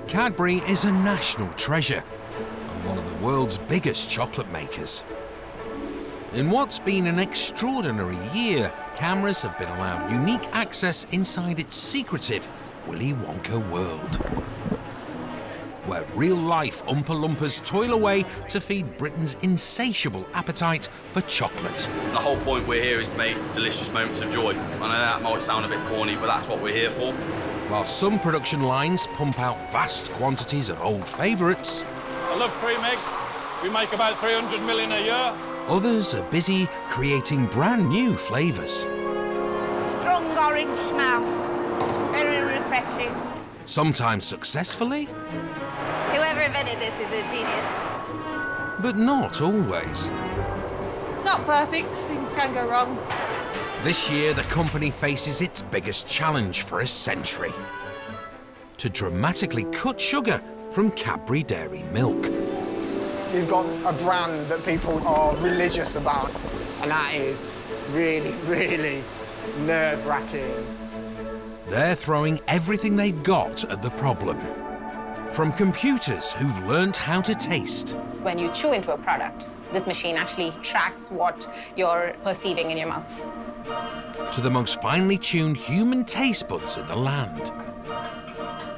Cadbury is a national treasure and one of the world's biggest chocolate makers. In what's been an extraordinary year, cameras have been allowed unique access inside its secretive Willy Wonka world, where real-life Oompa Loompas toil away to feed Britain's insatiable appetite for chocolate. The whole point we're here is to make delicious moments of joy. I know that might sound a bit corny, but that's what we're here for. While some production lines pump out vast quantities of old favourites, I love Creme Eggs. We make about 300 million a year. others are busy creating brand new flavours. Strong orange smell, very refreshing. Sometimes successfully, Whoever invented this is a genius. but not always. It's not perfect, things can go wrong. This year, the company faces its biggest challenge for a century: to dramatically cut sugar from Cadbury dairy milk. You've got a brand that people are religious about, and that is really, really nerve-wracking. They're throwing everything they've got at the problem. From computers who've learned how to taste, When you chew into a product, this machine actually tracks what you're perceiving in your mouth. to the most finely tuned human taste buds in the land.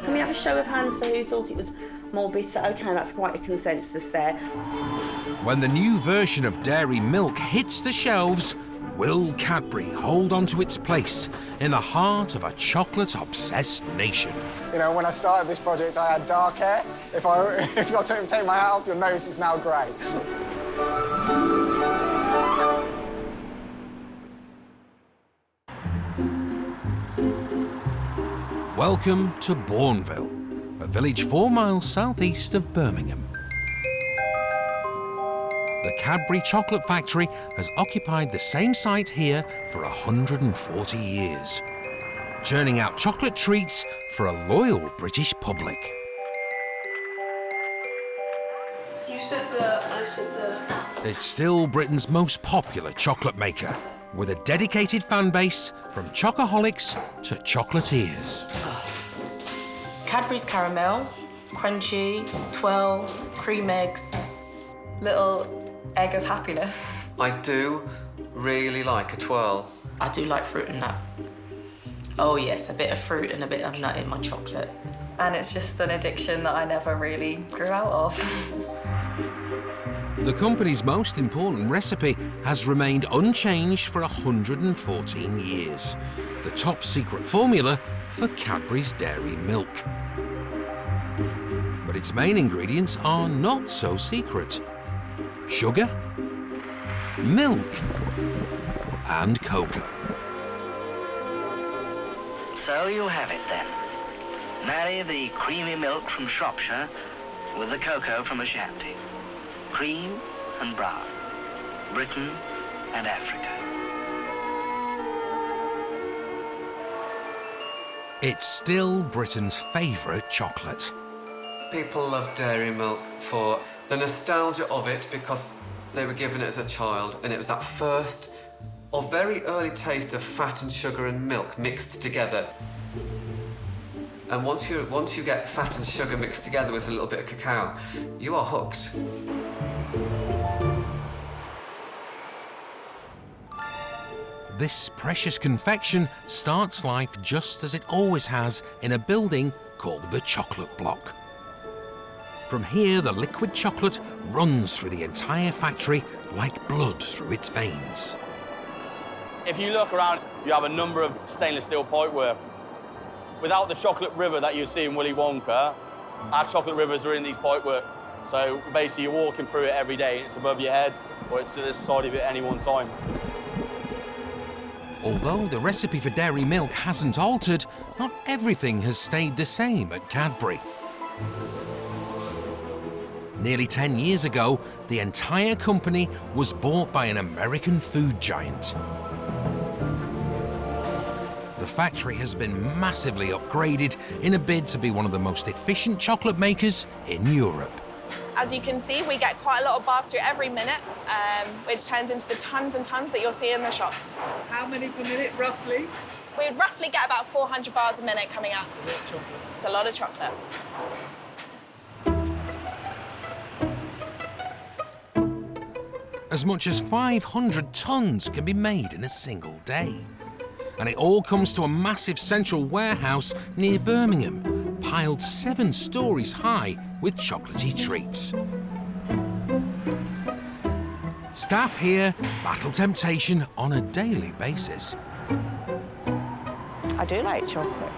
Can we have a show of hands for who thought it was more bitter? OK, that's quite a consensus there. When the new version of dairy milk hits the shelves, will Cadbury hold on to its place in the heart of a chocolate-obsessed nation? You know, when I started this project, I had dark hair. If I take my hat off, you'll notice it's now grey. Welcome to Bourneville, a village 4 miles southeast of Birmingham. The Cadbury chocolate factory has occupied the same site here for 140 years, churning out chocolate treats for a loyal British public. You said the, I said the. It's still Britain's most popular chocolate maker, with a dedicated fan base from chocoholics to chocolatiers. Cadbury's caramel, crunchy, twirl, cream eggs, little egg of happiness. I do really like a twirl. I do like fruit and nut. Oh yes, a bit of fruit and a bit of nut in my chocolate. And it's just an addiction that I never really grew out of. The company's most important recipe has remained unchanged for 114 years. The top secret formula for Cadbury's dairy milk. But its main ingredients are not so secret: sugar, milk, and cocoa. So you have it then. Marry the creamy milk from Shropshire with the cocoa from Ashanti. Cream and brown. Britain and Africa. It's still Britain's favourite chocolate. People love dairy milk for the nostalgia of it, because they were given it as a child, and it was that first or very early taste of fat and sugar and milk mixed together. And once you get fat and sugar mixed together with a little bit of cacao, you are hooked. This precious confection starts life just as it always has, in a building called the Chocolate Block. From here, the liquid chocolate runs through the entire factory like blood through its veins. If you look around, you have a number of stainless steel pipework. Without the chocolate river that you see in Willy Wonka, our chocolate rivers are in these pipework. So basically, you're walking through it every day. It's above your head, or it's to the side of it at any one time. Although the recipe for dairy milk hasn't altered, not everything has stayed the same at Cadbury. Nearly 10 years ago, the entire company was bought by an American food giant. The factory has been massively upgraded in a bid to be one of the most efficient chocolate makers in Europe. As you can see, we get quite a lot of bars through every minute, which turns into the tons and tons that you'll see in the shops. How many per minute, roughly? We would roughly get about 400 bars a minute coming out. It's a lot of chocolate. As much as 500 tons can be made in a single day. And it all comes to a massive central warehouse near Birmingham, piled 7 stories high with chocolatey treats. Staff here battle temptation on a daily basis. I do like chocolate.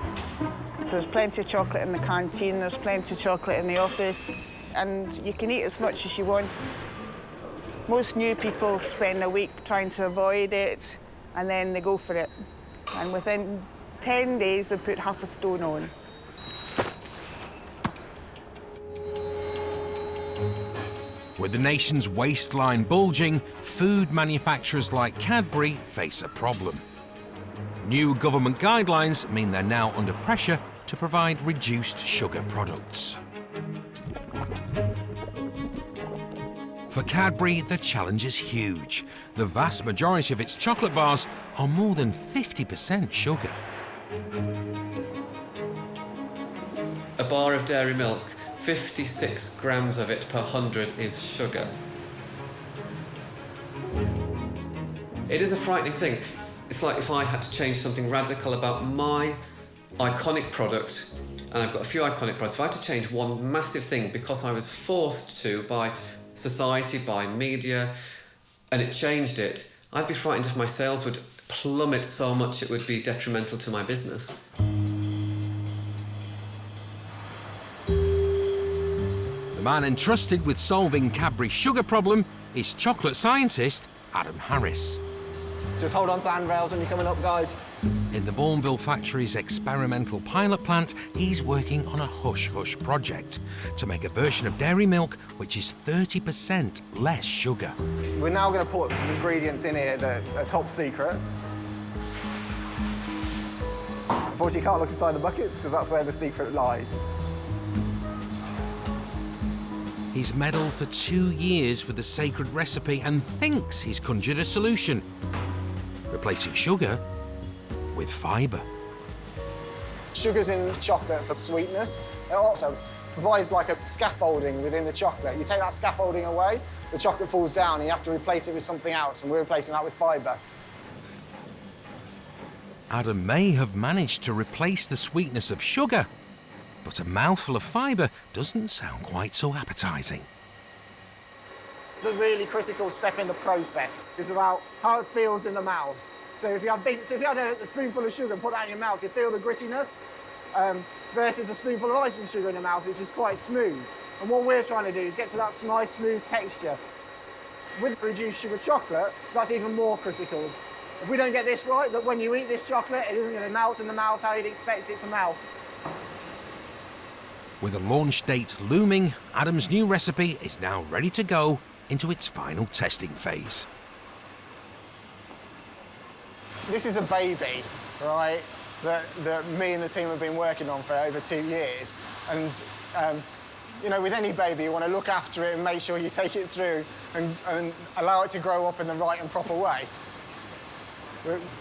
So there's plenty of chocolate in the canteen, there's plenty of chocolate in the office, and you can eat as much as you want. Most new people spend a week trying to avoid it, and then they go for it. And within 10 days, they put half a stone on. With the nation's waistline bulging, food manufacturers like Cadbury face a problem. New government guidelines mean they're now under pressure to provide reduced sugar products. For Cadbury, the challenge is huge. The vast majority of its chocolate bars are more than 50% sugar. A bar of dairy milk, 56 grams of it per 100 is sugar. It is a frightening thing. It's like if I had to change something radical about my iconic product, and I've got a few iconic products, if I had to change one massive thing because I was forced to by society, by media, and it changed it, I'd be frightened if my sales would plummet so much it would be detrimental to my business. The man entrusted with solving Cadbury's sugar problem is chocolate scientist Adam Harris. Just hold on to the handrails when you're coming up, guys. In the Bourneville factory's experimental pilot plant, he's working on a hush-hush project to make a version of dairy milk which is 30% less sugar. We're now going to put some ingredients in here that are top secret. Unfortunately, you can't look inside the buckets because that's where the secret lies. He's meddled for 2 years with the sacred recipe and thinks he's conjured a solution, replacing sugar with fibre. Sugar's in chocolate for sweetness. It also provides like a scaffolding within the chocolate. You take that scaffolding away, the chocolate falls down and you have to replace it with something else, and we're replacing that with fibre. Adam may have managed to replace the sweetness of sugar, but a mouthful of fibre doesn't sound quite so appetising. The really critical step in the process is about how it feels in the mouth. So if you had a spoonful of sugar and put that in your mouth, you feel the grittiness, versus a spoonful of icing sugar in the mouth, which is quite smooth. And what we're trying to do is get to that nice, smooth texture. With reduced sugar chocolate, that's even more critical. If we don't get this right, that when you eat this chocolate, it isn't going to melt in the mouth how you'd expect it to melt. With a launch date looming, Adam's new recipe is now ready to go into its final testing phase. This is a baby, right, that me and the team have been working on for over 2 years. And, you know, with any baby, you want to look after it and make sure you take it through and allow it to grow up in the right and proper way.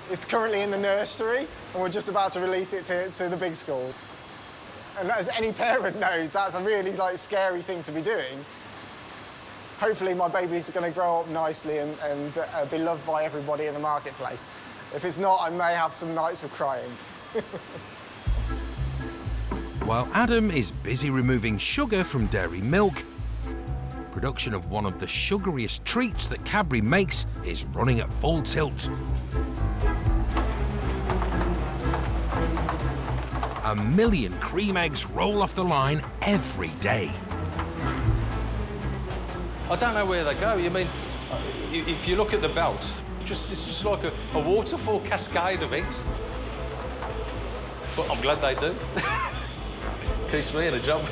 It's currently in the nursery, and we're just about to release it to the big school. And as any parent knows, that's a really, scary thing to be doing. Hopefully my baby's going to grow up nicely and be loved by everybody in the marketplace. If it's not, I may have some nights of crying. While Adam is busy removing sugar from dairy milk, production of one of the sugariest treats that Cadbury makes is running at full tilt. A million cream eggs roll off the line every day. I don't know where they go. I mean, if you look at the belt, it's just like a waterfall cascade of eggs. But I'm glad they do. Keeps me in a job.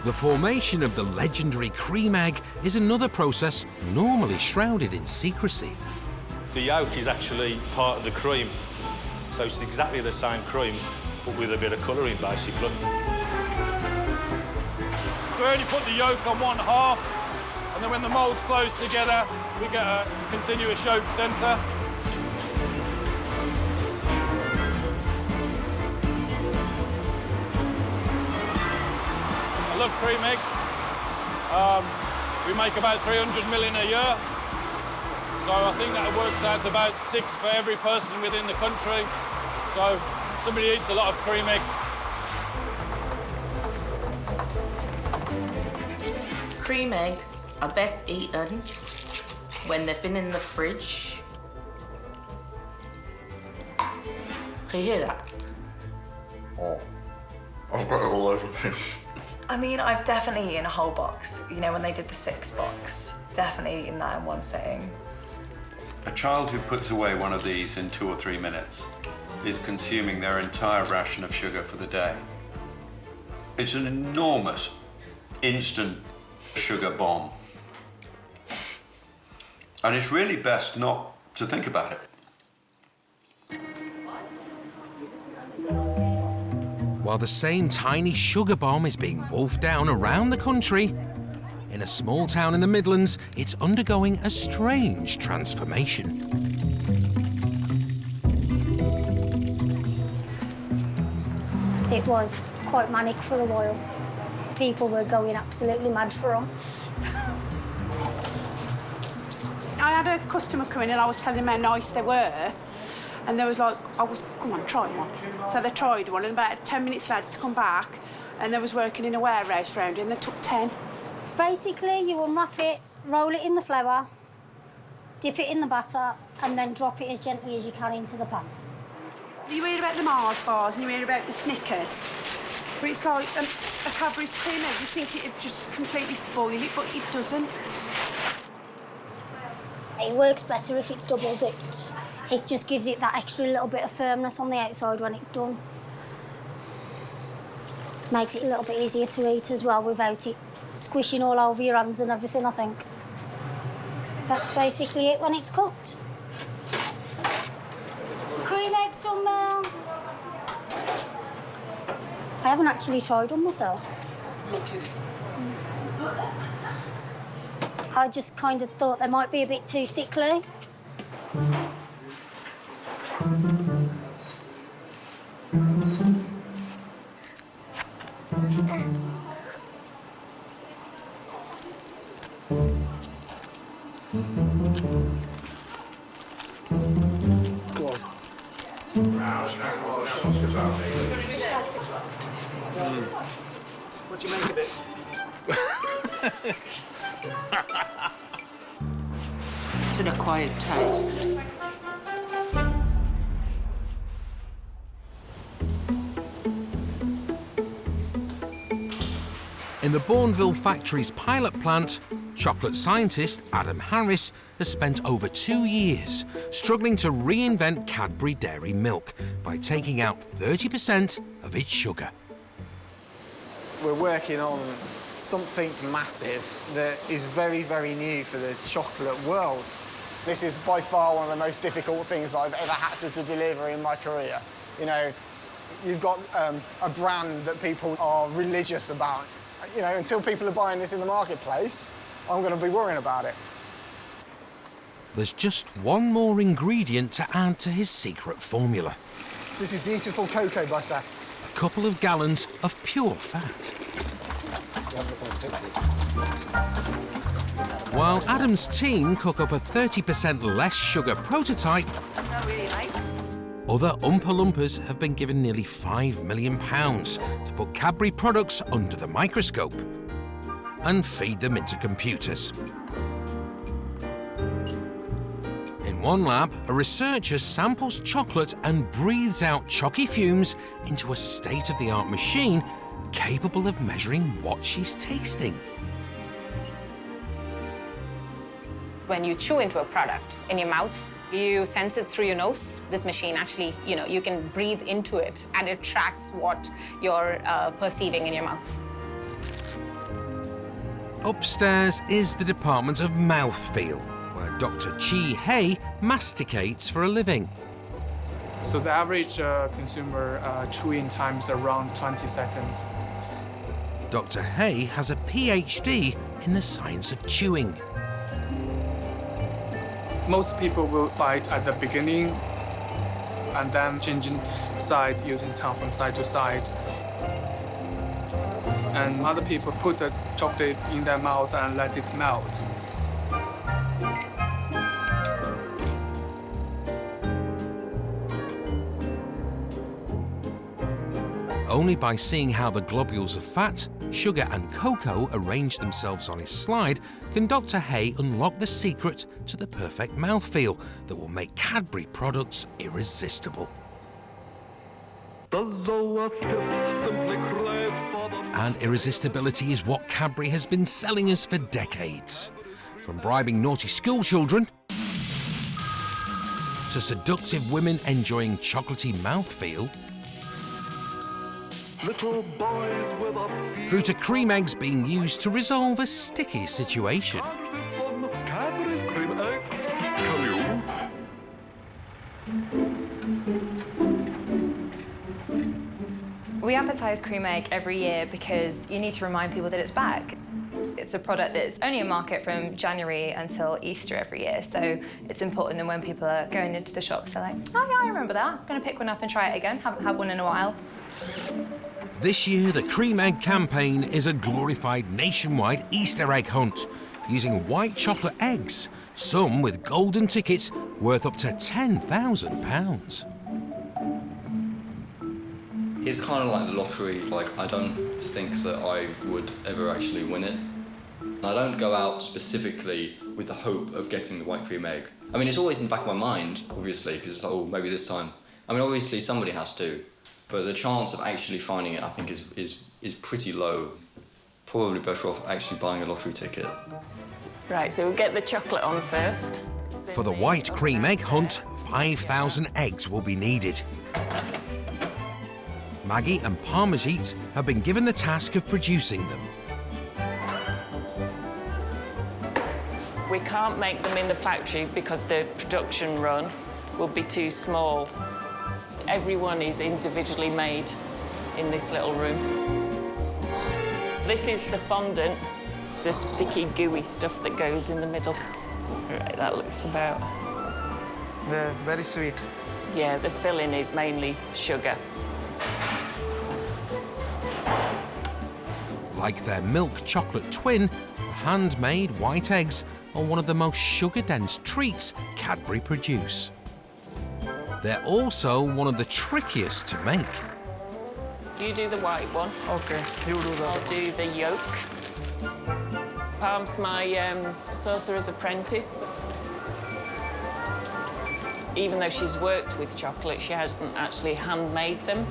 The formation of the legendary cream egg is another process normally shrouded in secrecy. The yolk is actually part of the cream, so it's exactly the same cream, but with a bit of colouring, basically. So we only put the yolk on one half, and then when the moulds close together, we get a continuous yolk centre. love cream eggs. We make about 300 million a year. So I think that works out to about 6 for every person within the country. So somebody eats a lot of cream eggs. Cream eggs are best eaten when they've been in the fridge. Can you hear that? Oh, I've got it all over me. I mean, I've definitely eaten a whole box. You know, when they did the 6 box, definitely eaten that in one sitting. A child who puts away one of these in 2 or 3 minutes is consuming their entire ration of sugar for the day. It's an enormous, instant sugar bomb. And it's really best not to think about it. While the same tiny sugar bomb is being wolfed down around the country, in a small town in the Midlands, it's undergoing a strange transformation. It was quite manic for a while. People were going absolutely mad for them. I had a customer come in and I was telling them how nice they were. And they was like, come on, try one. So they tried one, and about 10 minutes later to come back, and they was working in a warehouse round, and they took 10. Basically, you unwrap it, roll it in the flour, dip it in the batter, and then drop it as gently as you can into the pan. You hear about the Mars bars and you hear about the Snickers, but it's like a Cadbury's Creme Egg. You think it'd just completely spoil it, but it doesn't. It works better if it's double dipped. It just gives it that extra little bit of firmness on the outside when it's done. Makes it a little bit easier to eat as well without it squishing all over your hands and everything, I think. That's basically it when it's cooked. Cream eggs done now. I haven't actually tried them myself. I just kind of thought they might be a bit too sickly. What do you make of it? It's an acquired taste. In the Bourneville factory's pilot plant, chocolate scientist Adam Harris has spent over 2 years struggling to reinvent Cadbury dairy milk by taking out 30% of its sugar. We're working on something massive that is very, very new for the chocolate world. This is by far one of the most difficult things I've ever had to deliver in my career. You know, you've got a brand that people are religious about. You know, until people are buying this in the marketplace, I'm going to be worrying about it. There's just one more ingredient to add to his secret formula. This is beautiful cocoa butter. A couple of gallons of pure fat. While Adam's team cook up a 30% less sugar prototype, other Oompa Loompas have been given nearly £5 million to put Cadbury products under the microscope and feed them into computers. In one lab, a researcher samples chocolate and breathes out chalky fumes into a state-of-the-art machine capable of measuring what she's tasting. When you chew into a product in your mouth, you sense it through your nose. This machine actually, you can breathe into it and it tracks what you're perceiving in your mouth. Upstairs is the department of mouthfeel, where Dr. Chi Hay masticates for a living. So the average consumer chewing time is around 20 seconds. Dr. Hay has a PhD in the science of chewing. Most people will bite at the beginning and then changing side, using tongue from side to side. and other people put the chocolate in their mouth and let it melt. Only by seeing how the globules of fat, sugar and cocoa arrange themselves on his slide can Dr. Hay unlock the secret to the perfect mouthfeel that will make Cadbury products irresistible. And irresistibility is what Cadbury has been selling us for decades. From bribing naughty schoolchildren to seductive women enjoying chocolatey mouthfeel, Little boys with a through to cream eggs being used to resolve a sticky situation. Cadbury's Creme Egg. Can you? We advertise Creme Egg every year because you need to remind people that it's back. It's a product that's only in market from January until Easter every year, so it's important that when people are going into the shops, they're like, oh yeah, I remember that. I'm going to pick one up and try it again. Haven't had one in a while. This year, the Creme Egg campaign is a glorified nationwide Easter egg hunt, using white chocolate eggs, some with golden tickets worth up to £10,000. It's kind of like the lottery. Like, I don't think that I would ever actually win it. I don't go out specifically with the hope of getting the white cream egg. I mean, it's always in the back of my mind, obviously, because it's like, oh, maybe this time. I mean, obviously somebody has to, but the chance of actually finding it, I think, is pretty low. Probably better off actually buying a lottery ticket. Right, so we'll get the chocolate on first. For the white cream egg hunt, 5,000 eggs will be needed. Maggie and Parmesit have been given the task of producing them. We can't make them in the factory because the production run will be too small. Everyone is individually made in this little room. This is the fondant, the sticky, gooey stuff that goes in the middle. Right, that looks about... They're very sweet. Yeah, the filling is mainly sugar. Like their milk chocolate twin, the handmade white eggs are one of the most sugar-dense treats Cadbury produce. They're also one of the trickiest to make. You do the white one. Okay, you do that. I'll do the yolk. Palm's my sorcerer's apprentice. Even though she's worked with chocolate, she hasn't actually handmade them.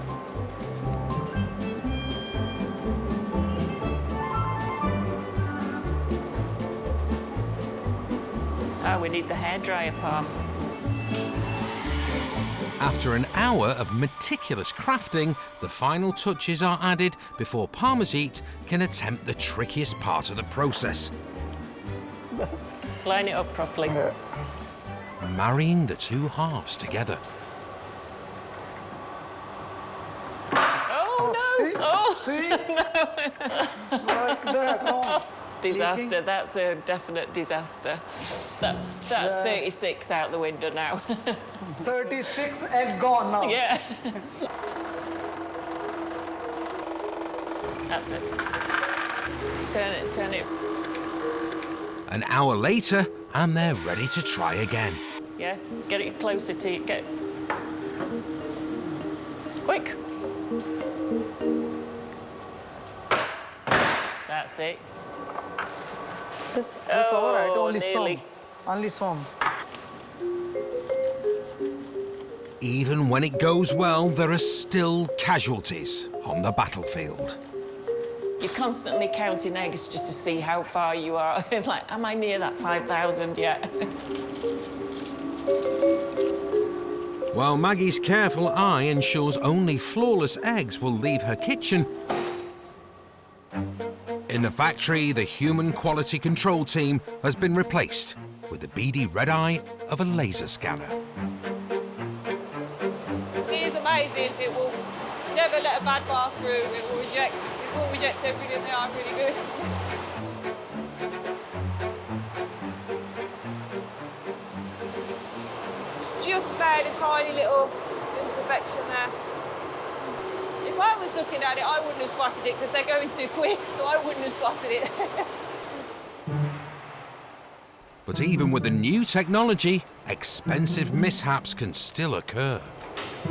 Oh, we need the hairdryer, Palm. After an hour of meticulous crafting, the final touches are added before Parmesit can attempt the trickiest part of the process. Line it up properly. Marrying the two halves together. Oh, no! Oh, see? No. Like that, oh. Disaster, Leaking. that's a definite disaster. That's 36 out the window now. 36 egg gone now. Yeah. That's it. Turn it. An hour later, and they're ready to try again. Yeah, get it closer to you. Get quick. That's it. That's all right. Only nearly. some. Only some. Even when it goes well, there are still casualties on the battlefield. You're constantly counting eggs just to see how far you are. It's like, am I near that 5,000 yet? While Maggie's careful eye ensures only flawless eggs will leave her kitchen, in the factory, the human quality control team has been replaced with the beady red eye of a laser scanner. It is amazing. It will never let a bad bar through. It will reject everything. They are really good. It's just made a tiny little imperfection there. If I was looking at it, I wouldn't have spotted it because they're going too quick, so I wouldn't have spotted it. But even with the new technology, expensive mishaps can still occur. So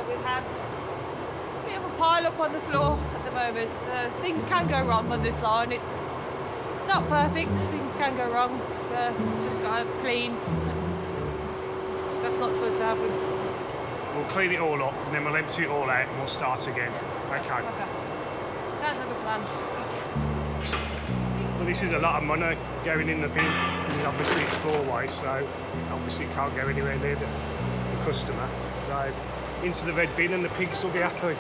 we've had a bit of a pile up on the floor at the moment, so things can go wrong on this line. It's not perfect, things can go wrong. Just got to clean. That's not supposed to happen. We'll clean it all up and then we'll empty it all out and we'll start again. Okay. Sounds like a plan. So this is a lot of money going in the bin because obviously it's four-way, so obviously it can't go anywhere near the customer. So into the red bin and the pigs will be happy.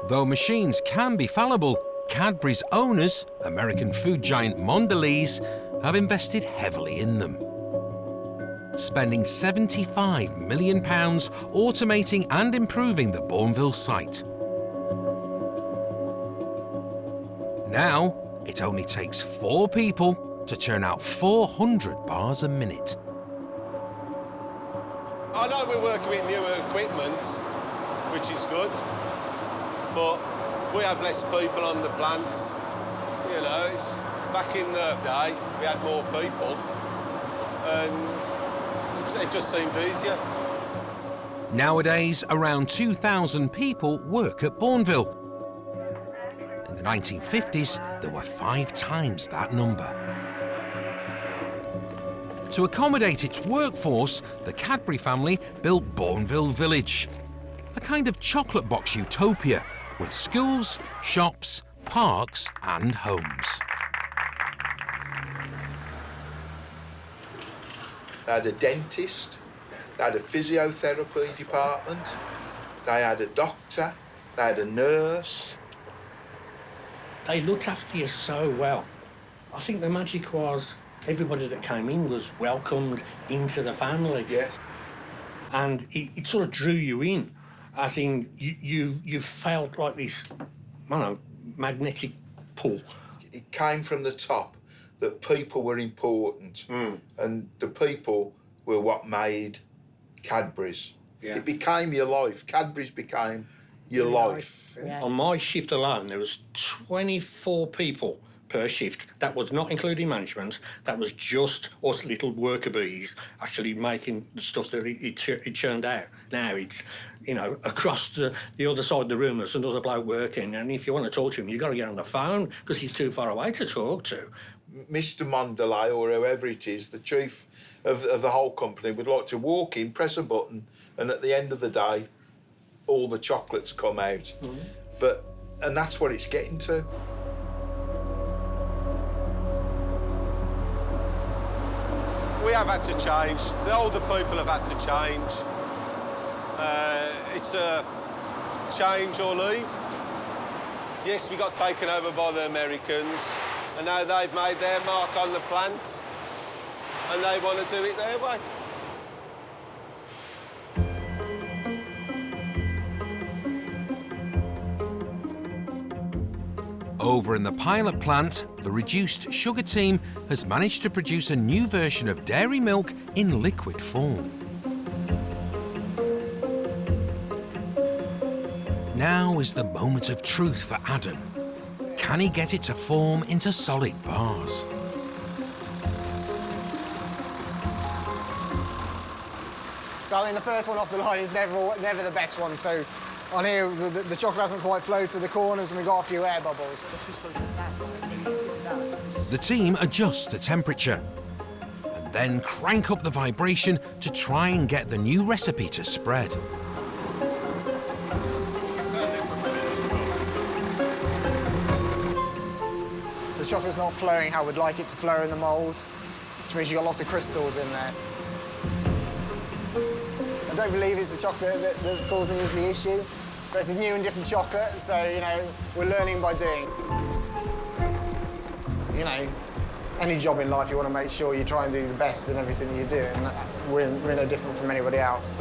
Though machines can be fallible, Cadbury's owners, American food giant Mondelez, have invested heavily in them, spending £75 million automating and improving the Bourneville site. Now, it only takes 4 people to churn out 400 bars a minute. I know we're working with newer equipment, which is good, but we have less people on the plant. You know, back in the day, we had more people, and it just seemed easier. Nowadays, around 2,000 people work at Bourneville. In the 1950s, there were 5 times that number. To accommodate its workforce, the Cadbury family built Bourneville Village, a kind of chocolate box utopia with schools, shops, parks and homes. They had a dentist, they had a physiotherapy department, they had a doctor, they had a nurse. They looked after you so well. I think the magic was everybody that came in was welcomed into the family. Yes. And it sort of drew you in, as in you felt like this, I don't know, magnetic pull. It came from the top that people were important, and the people were what made Cadbury's. Yeah. It became your life. Cadbury's became your life. Yeah. On my shift alone, there was 24 people per shift. That was not including management. That was just us little worker bees actually making the stuff that it churned out. Now it's, you know, across the other side of the room, there's another bloke working, and if you want to talk to him, you've got to get on the phone because he's too far away to talk to. Mr. Mondelez, or whoever it is, the chief of the whole company, would like to walk in, press a button, and at the end of the day, all the chocolates come out. And that's what it's getting to. We have had to change. The older people have had to change. It's a change or leave. Yes, we got taken over by the Americans, and now they've made their mark on the plant, and they want to do it their way. Over in the pilot plant, the reduced sugar team has managed to produce a new version of dairy milk in liquid form. Now is the moment of truth for Adam. Can he get it to form into solid bars? So, I mean, the first one off the line is never the best one. So, on here, the chocolate hasn't quite flowed to the corners, and we've got a few air bubbles. The team adjusts the temperature and then crank up the vibration to try and get the new recipe to spread. So the chocolate's not flowing how we'd like it to flow in the mould, which means you've got lots of crystals in there. I don't believe it's the chocolate that's causing us the issue, but it's a new and different chocolate, so, you know, we're learning by doing. You know, any job in life, you want to make sure you try and do the best in everything you do, and we're no different from anybody else.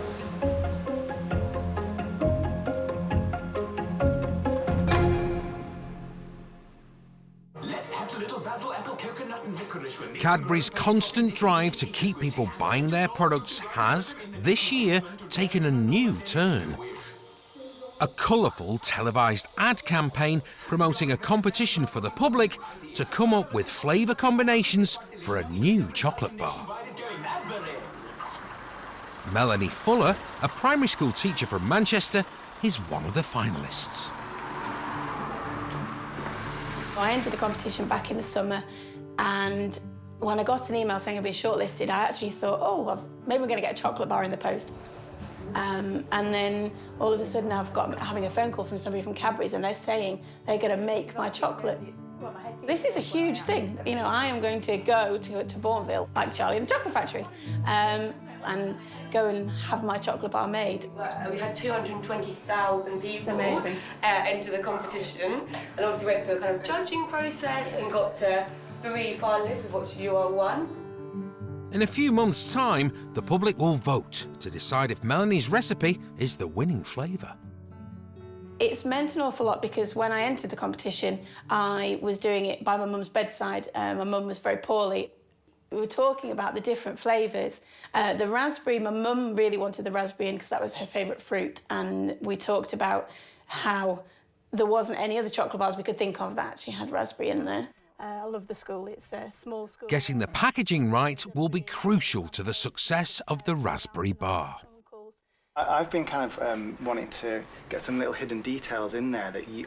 Let's add a little basil apple coconut Cadbury's constant drive to keep people buying their products has, this year, taken a new turn. A colourful televised ad campaign promoting a competition for the public to come up with flavour combinations for a new chocolate bar. Melanie Fuller, a primary school teacher from Manchester, is one of the finalists. I entered a competition back in the summer, and when I got an email saying I'd been shortlisted, I actually thought, oh, maybe I'm going to get a chocolate bar in the post. And then all of a sudden I'm having a phone call from somebody from Cadbury's, and they're saying they're going to make my chocolate. This is a huge thing. You know, I am going to go to Bourneville, like Charlie in the Chocolate Factory, and go and have my chocolate bar made. We had 220,000 people amazing. Enter the competition, and obviously went through a kind of judging process and got to 3 finalists, of which you are one. In a few months' time, the public will vote to decide if Melanie's recipe is the winning flavour. It's meant an awful lot because when I entered the competition, I was doing it by my mum's bedside. My mum was very poorly. We were talking about the different flavours. The raspberry, my mum really wanted the raspberry in because that was her favourite fruit. And we talked about how there wasn't any other chocolate bars we could think of that actually had raspberry in there. I love the school. It's a small school. Getting the packaging right will be crucial to the success of the raspberry bar. I've been kind of wanting to get some little hidden details in there that you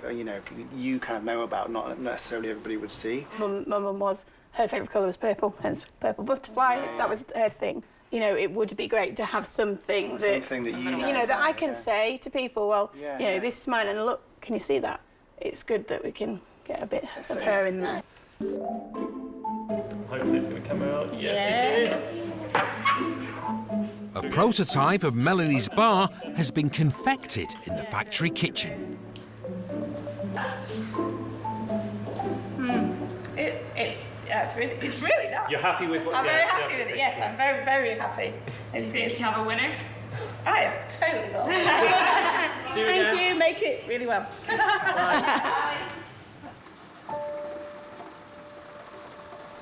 kind of know about, not necessarily everybody would see. My mum was, her favourite colour was purple, hence purple butterfly. Yeah. That was her thing. You know, it would be great to have something that that I can say to people. Well, this is mine, and look, can you see that? It's good that we can get a bit of her in there. Hopefully it's going to come out. Yes, it is. A prototype of Melanie's bar has been confected in the factory kitchen. It's really nice. You're happy with what? I'm very happy with it. Yes, I'm very, very happy. Did you have a winner? I am totally not. See you Thank again. you. Make it really well.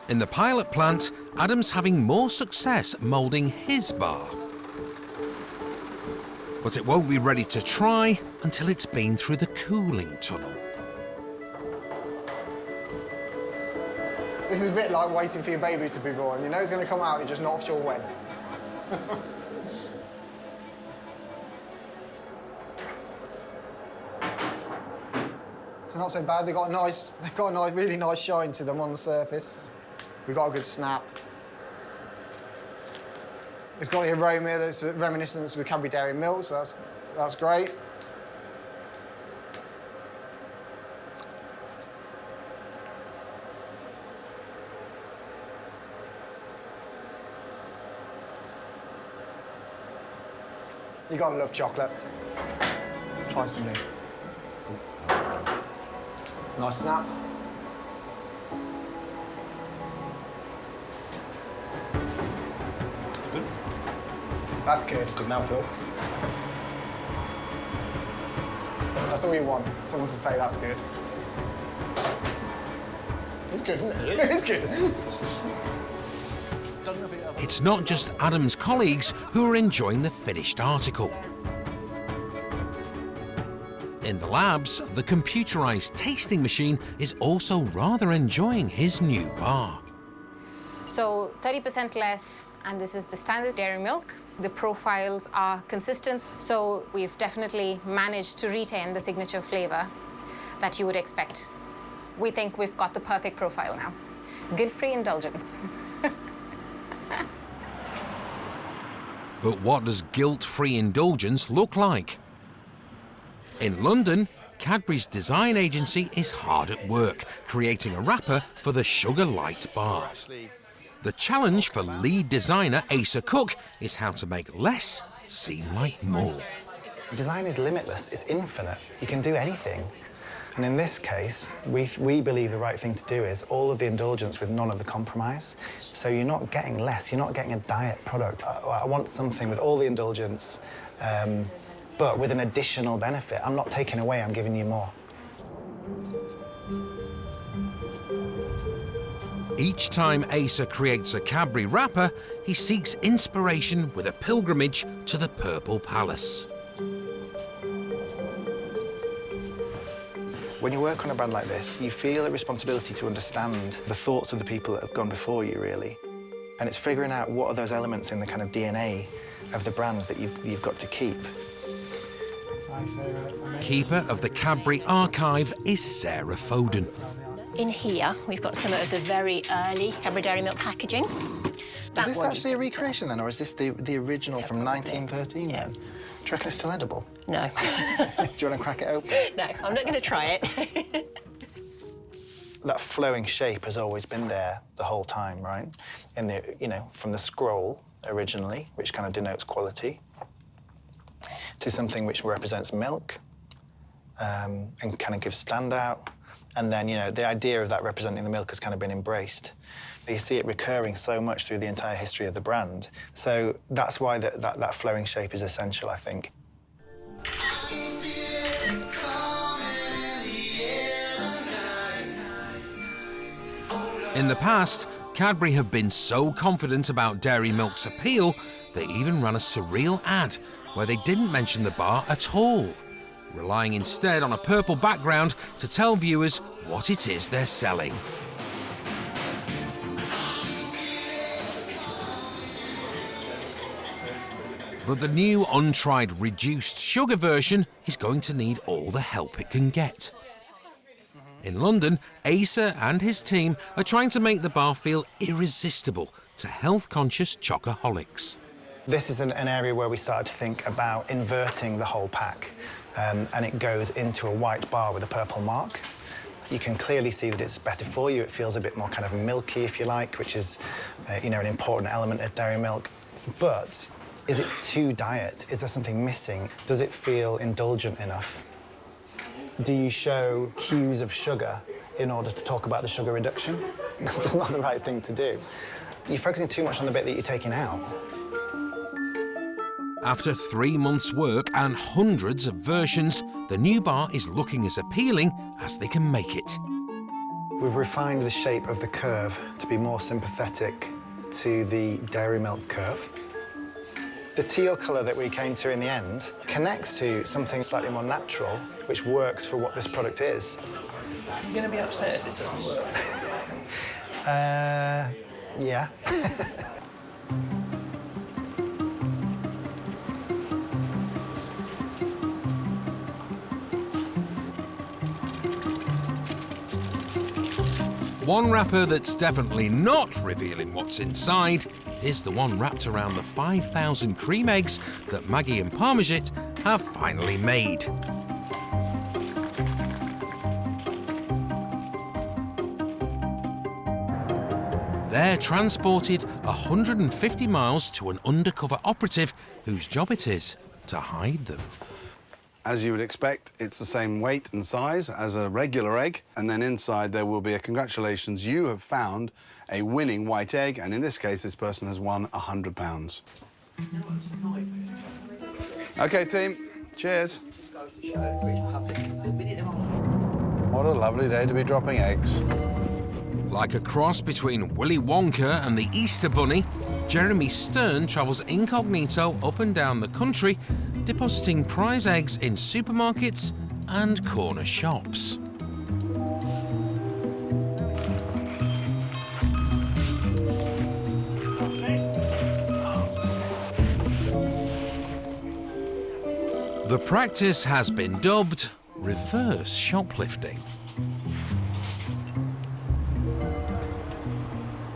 In the pilot plant, Adam's having more success moulding his bar. But it won't be ready to try until it's been through the cooling tunnel. This is a bit like waiting for your baby to be born. You know it's going to come out, you're just not sure when. It's not so bad. They've got a really nice shine to them on the surface. We've got a good snap. It's got the aroma that's reminiscent with Cadbury Dairy Milk, so that's great. You gotta love chocolate. Try some new. Nice snap. Good. That's good. Good mouthfeel. That's all you want. Someone to say that's good. It's good, isn't it? It is good. It's not just Adam's colleagues who are enjoying the finished article. In the labs, the computerised tasting machine is also rather enjoying his new bar. So 30% less, and this is the standard dairy milk. The profiles are consistent, so we've definitely managed to retain the signature flavour that you would expect. We think we've got the perfect profile now. Guilt-free indulgence. But what does guilt-free indulgence look like? In London, Cadbury's design agency is hard at work, creating a wrapper for the Sugar Light bar. The challenge for lead designer Asa Cook is how to make less seem like more. Design is limitless, it's infinite. You can do anything. And in this case, we believe the right thing to do is all of the indulgence with none of the compromise. So you're not getting less, you're not getting a diet product. I want something with all the indulgence, but with an additional benefit. I'm not taking away, I'm giving you more. Each time Asa creates a Cadbury wrapper, he seeks inspiration with a pilgrimage to the Purple Palace. When you work on a brand like this, you feel a responsibility to understand the thoughts of the people that have gone before you, really. And it's figuring out what are those elements in the kind of DNA of the brand that you've got to keep. Keeper of the Cadbury archive is Sarah Foden. In here, we've got some of the very early Cadbury Dairy Milk packaging. Is this actually a recreation then, or is this the original from 1913 then? Do you reckon it's still edible? No. Do you want to crack it open? No, I'm not going to try it. That flowing shape has always been there the whole time, right? In the, from the scroll originally, which kind of denotes quality, to something which represents milk and kind of gives standout. And then, the idea of that representing the milk has kind of been embraced. But you see it recurring so much through the entire history of the brand. So that's why that flowing shape is essential, I think. In the past, Cadbury have been so confident about dairy milk's appeal, they even ran a surreal ad where they didn't mention the bar at all, relying instead on a purple background to tell viewers what it is they're selling. But the new untried reduced sugar version is going to need all the help it can get. In London, Asa and his team are trying to make the bar feel irresistible to health-conscious chocoholics. This is an area where we started to think about inverting the whole pack, and it goes into a white bar with a purple mark. You can clearly see that it's better for you. It feels a bit more kind of milky, if you like, which is, an important element of dairy milk. But is it too diet? Is there something missing? Does it feel indulgent enough? Do you show cues of sugar in order to talk about the sugar reduction? Just not the right thing to do. You're focusing too much on the bit that you're taking out. After 3 months' work and hundreds of versions, the new bar is looking as appealing as they can make it. We've refined the shape of the curve to be more sympathetic to the dairy milk curve. The teal colour that we came to in the end connects to something slightly more natural, which works for what this product is. You're going to be upset if this doesn't work. Yeah. One wrapper that's definitely not revealing what's inside is the one wrapped around the 5,000 cream eggs that Maggie and Parmesan have finally made. They're transported 150 miles to an undercover operative whose job it is to hide them. As you would expect, it's the same weight and size as a regular egg, and then inside there will be a congratulations, you have found a winning white egg, and in this case, this person has won £100. OK, team, cheers. What a lovely day to be dropping eggs. Like a cross between Willy Wonka and the Easter Bunny, Jeremy Stern travels incognito up and down the country, depositing prize eggs in supermarkets and corner shops. The practice has been dubbed reverse shoplifting.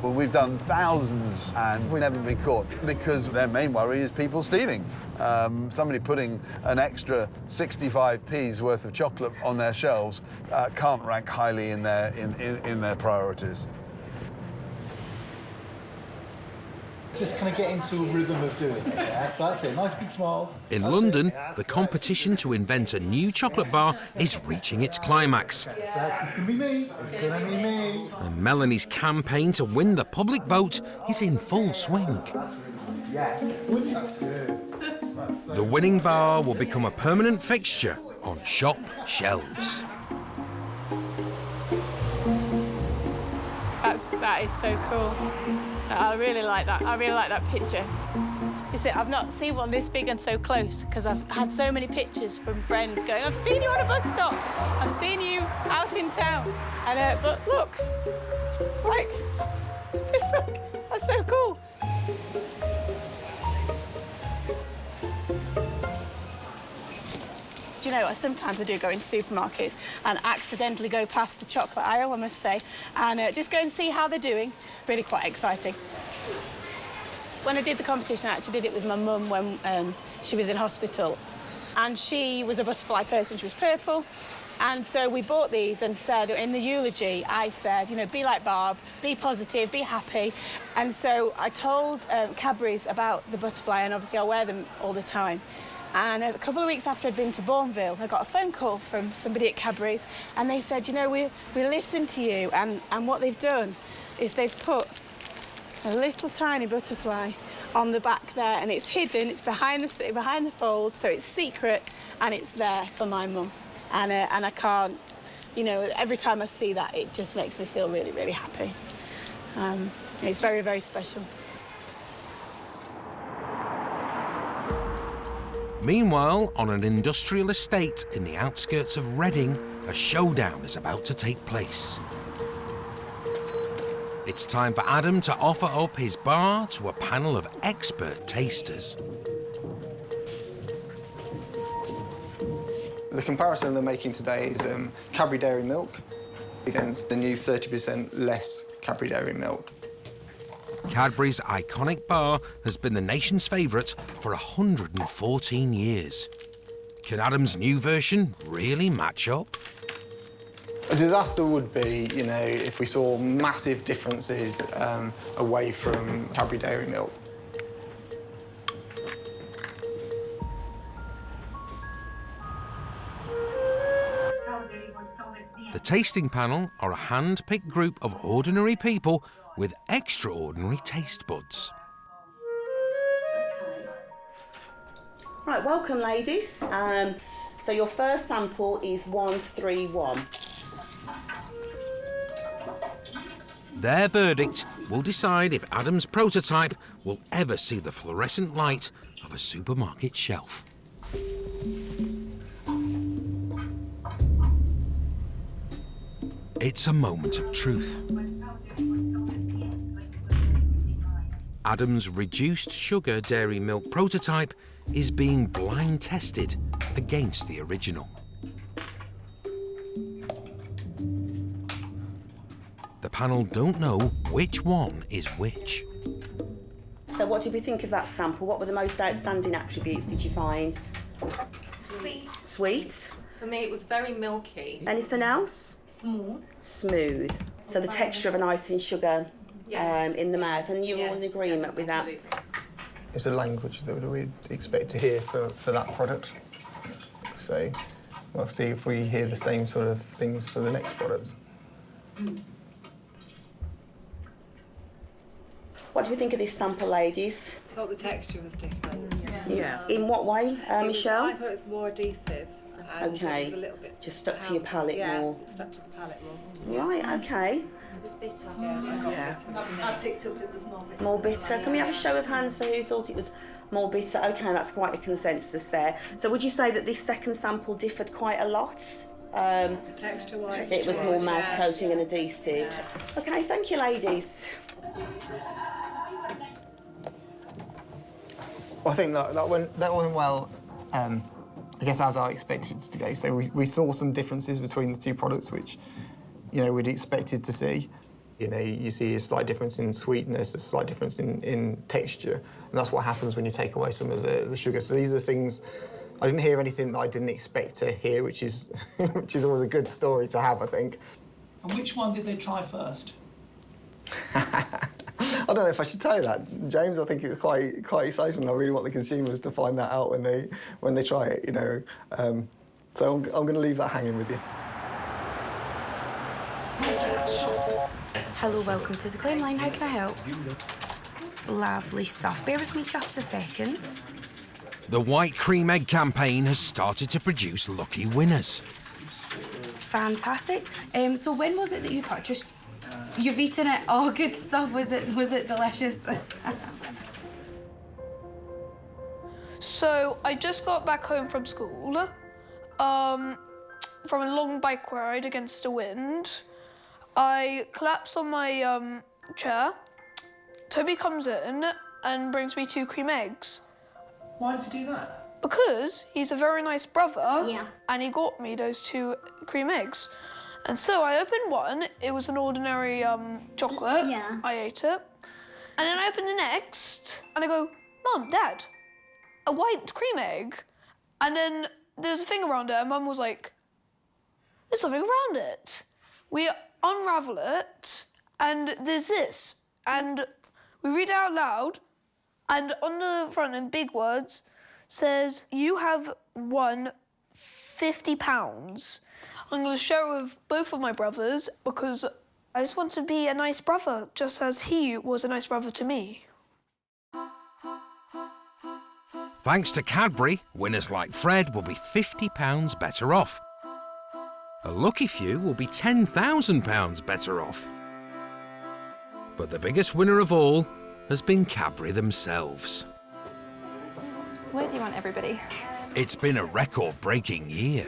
Well, we've done thousands and we've never been caught because their main worry is people stealing. Somebody putting an extra 65p's worth of chocolate on their shelves can't rank highly in their priorities. Just kind of get into a rhythm of doing it, yeah? So that's it, nice big smiles. In London, the competition to invent a new chocolate bar is reaching its climax. It's going to be me, it's going to be me. And Melanie's campaign to win the public vote is in full swing. Yes, that's good. The winning bar will become a permanent fixture on shop shelves. That is so cool. I really like that. I really like that picture. You see, I've not seen one this big and so close because I've had so many pictures from friends going, I've seen you on a bus stop. I've seen you out in town. And, but look, it's like, that's so cool. Do you know, sometimes I do go into supermarkets and accidentally go past the chocolate aisle, I must say, and just go and see how they're doing. Really quite exciting. When I did the competition, I actually did it with my mum when she was in hospital. And she was a butterfly person, she was purple. And so we bought these and said, in the eulogy, I said, you know, be like Barb, be positive, be happy. And so I told Cadburys about the butterfly, and obviously I wear them all the time. And a couple of weeks after I'd been to Bourneville, I got a phone call from somebody at Cadbury's, and they said, you know, we listened to you, and what they've done is they've put a little tiny butterfly on the back there, and it's hidden, it's behind the fold, so it's secret, and it's there for my mum. And I can't, you know, every time I see that, it just makes me feel really, really happy. It's very, very special. Meanwhile, on an industrial estate in the outskirts of Reading, a showdown is about to take place. It's time for Adam to offer up his bar to a panel of expert tasters. The comparison they're making today is Cadbury Dairy Milk against the new 30% less Cadbury Dairy Milk. Cadbury's iconic bar has been the nation's favourite for 114 years. Can Adam's new version really match up? A disaster would be, you know, if we saw massive differences away from Cadbury Dairy Milk. The tasting panel are a hand-picked group of ordinary people with extraordinary taste buds. Right, welcome ladies. So your first sample is 131. Their verdict will decide if Adam's prototype will ever see the fluorescent light of a supermarket shelf. It's a moment of truth. Adam's reduced sugar dairy milk prototype is being blind tested against the original. The panel don't know which one is which. So what did we think of that sample? What were the most outstanding attributes did you find? Sweet. Sweet. For me, it was very milky. Anything else? Smooth. Smooth. So the texture of an icing sugar in the mouth, and you're all in agreement with that? It's a language that we'd expect to hear for that product. So we'll see if we hear the same sort of things for the next product. What do we think of this sample, ladies? I thought the texture was different. Yeah. In what way, Michelle? I thought it was more adhesive. And Okay. It was a little bit just stuck to your palate more. Yeah, stuck to the palate more. Right, okay. It was bitter. Yeah. I picked up it was more bitter. More bitter. Can we have a show of hands for who thought it was more bitter? Okay, that's quite a consensus there. So would you say that this second sample differed quite a lot? Texture-wise. It was more mouth coating and adhesive. Okay, thank you, ladies. Well, I think that went well, I guess, as I expected it to go. So we saw some differences between the two products, which, you know, we'd expected to see. You know, you see a slight difference in sweetness, a slight difference in texture, and that's what happens when you take away some of the sugar. So these are things, I didn't hear anything that I didn't expect to hear, which is which is always a good story to have, I think. And which one did they try first? I don't know if I should tell you that, James. I think it was quite exciting. I really want the consumers to find that out when they try it, you know. So I'm going to leave that hanging with you. Hello, welcome to the claim line. How can I help? Lovely stuff. Bear with me just a second. The White Cream Egg campaign has started to produce lucky winners. Fantastic. So when was it that you purchased? You've eaten it. Oh, good stuff. Was it delicious? So I just got back home from school, from a long bike ride against the wind. I collapsed on my chair. Toby comes in and brings me 2 cream eggs. Why does he do that? Because he's a very nice brother. Yeah. And he got me those 2 cream eggs. And so I opened one. It was an ordinary chocolate. Yeah. I ate it. And then I opened the next, and I go, Mum, Dad, a white cream egg. And then there's a thing around it, and Mum was like, there's something around it. We unravel it, and there's this. And we read it out loud, and on the front in big words says, you have won £50. I'm going to share it with both of my brothers because I just want to be a nice brother, just as he was a nice brother to me. Thanks to Cadbury, winners like Fred will be £50 better off. A lucky few will be £10,000 better off. But the biggest winner of all has been Cadbury themselves. Where do you want everybody? It's been a record-breaking year.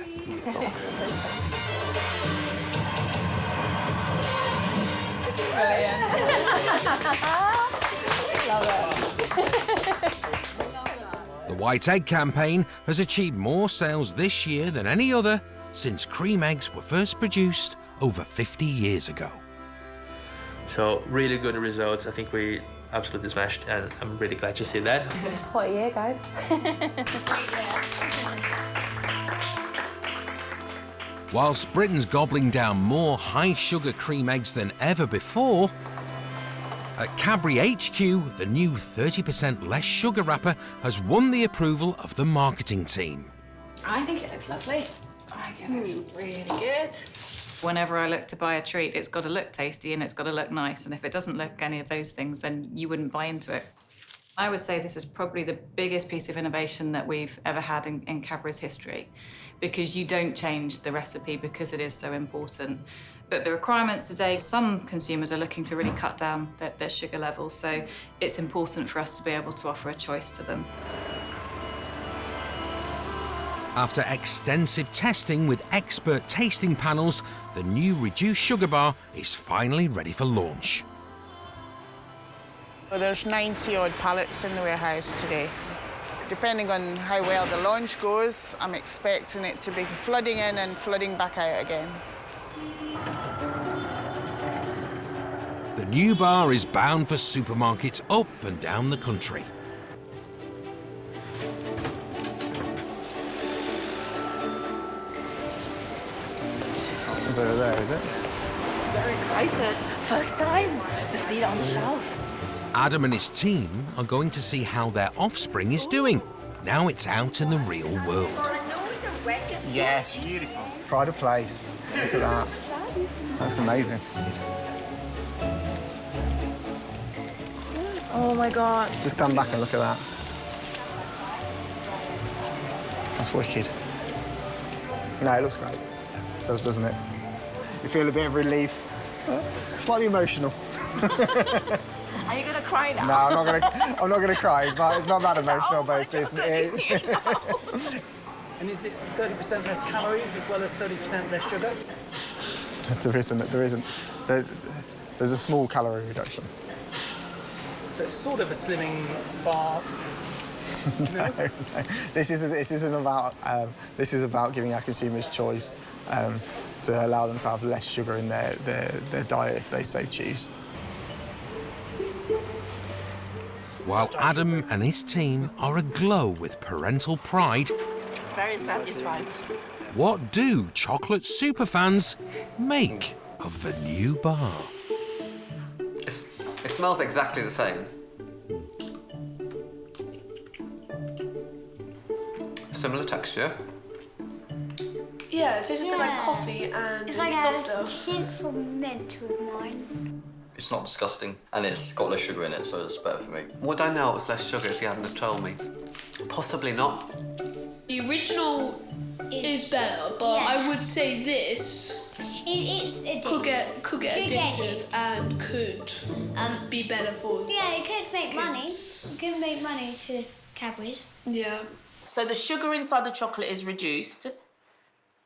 The White Egg campaign has achieved more sales this year than any other since cream eggs were first produced over 50 years ago. So really good results. I think we absolutely smashed, and I'm really glad to see that. What a year, guys. Whilst Britain's gobbling down more high-sugar cream eggs than ever before, at Cadbury HQ, the new 30% less sugar wrapper has won the approval of the marketing team. I think it looks lovely. I think it looks really good. Whenever I look to buy a treat, it's got to look tasty and it's got to look nice. And if it doesn't look any of those things, then you wouldn't buy into it. I would say this is probably the biggest piece of innovation that we've ever had in Cadbury's history, because you don't change the recipe because it is so important. But the requirements today, some consumers are looking to really cut down their sugar levels, so it's important for us to be able to offer a choice to them. After extensive testing with expert tasting panels, the new reduced sugar bar is finally ready for launch. Well, there's 90-odd pallets in the warehouse today. Depending on how well the launch goes, I'm expecting it to be flooding in and flooding back out again. The new bar is bound for supermarkets up and down the country. It's over there, is it? Very excited. First time to see it on the shelf. Adam and his team are going to see how their offspring is doing. Now it's out in the real world. Yes. Beautiful. Pride of place. Look at that. That's amazing. Oh my God. Just stand back and look at that. That's wicked. No, it looks great. It does, doesn't it? You feel a bit of relief. Slightly emotional. Are you gonna cry now? No, I'm not gonna cry. It's not that emotional, but it's And is it 30% less calories as well as 30% less sugar? There isn't. There's a small calorie reduction. So it's sort of a slimming bar. No. This isn't about. This is about giving our consumers choice to allow them to have less sugar in their diet if they so choose. While Adam and his team are aglow with parental pride, Very satisfied. what do chocolate superfans make of the new bar? It smells exactly the same. Similar texture. Yeah, it tastes a bit like coffee and It's like softer. has hints of mint with mine. It's not disgusting, and it's got less sugar in it, so it's better for me. Would I know it was less sugar if you hadn't have told me? Possibly not. The original is better, but I would say this It's addictive. Could get addictive and could be better for. Yeah, it could make money. kids. It could make money to Cadbury's. Yeah. So the sugar inside the chocolate is reduced.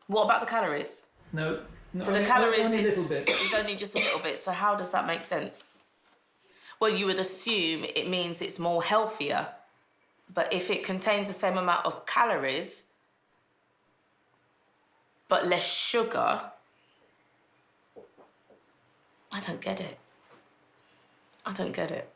What about the calories? No. So the calories only a is, little bit. is only just a little bit. So how does that make sense? Well, you would assume it means it's more healthier, but if it contains the same amount of calories, but less sugar, I don't get it. I don't get it.